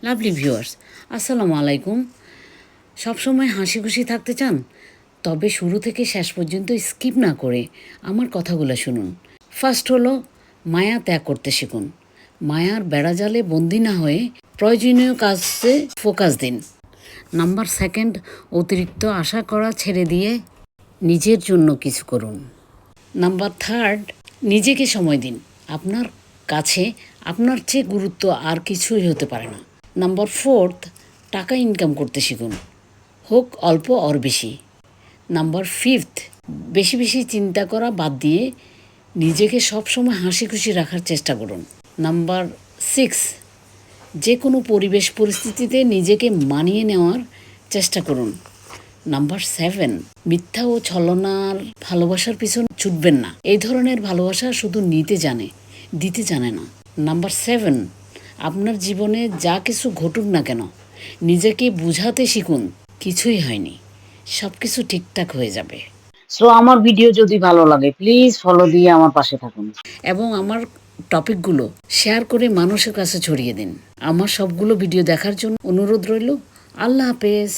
Lovely viewers, আসসালামু আলাইকুম। সবসময় হাসি খুশি থাকতে চান? তবে শুরু থেকে শেষ পর্যন্ত স্কিপ না করে আমার কথাগুলো শুনুন। ফার্স্ট হলো মায়া ত্যাগ করতে শিখুন। মায়ার বেড়াজালে বন্দি না হয়ে প্রয়োজনীয় কাজে ফোকাস দিন। নাম্বার সেকেন্ড, অতিরিক্ত আশা করা ছেড়ে দিয়ে নিজের জন্য কিছু করুন। নাম্বার থার্ড, নিজেকে সময় দিন। আপনার কাছে আপনার চেয়ে গুরুত্ব আর কিছুই হতে পারে না। নাম্বার ফোর্থ, টাকা ইনকাম করতে শিখুন, হোক অল্প অর বেশি। নাম্বার ফিফথ, বেশি বেশি চিন্তা করা বাদ দিয়ে নিজেকে সবসময় হাসি খুশি রাখার চেষ্টা করুন। নাম্বার সিক্স, যে কোনো পরিবেশ পরিস্থিতিতে নিজেকে মানিয়ে নেওয়ার চেষ্টা করুন। নাম্বার সেভেন, মিথ্যা ও ছলনার ভালোবাসার পিছনে ছুটবেন না। এই ধরনের ভালোবাসা শুধু নিতে জানে, দিতে জানে না। নাম্বার সেভেন, আপনার জীবনে যা কিছু ঘটুক না কেন নিজেকে বুঝাতে শিখুন, কিছুই হয়নি, সব কিছু ঠিকঠাক হয়ে যাবে। সো আমার ভিডিও যদি ভালো লাগে প্লিজ ফলো দিয়ে আমার পাশে থাকুন এবং আমার টপিকগুলো শেয়ার করে মানুষের কাছে ছড়িয়ে দিন। আমার সবগুলো ভিডিও দেখার জন্য অনুরোধ রইল। আল্লাহ হাফেজ।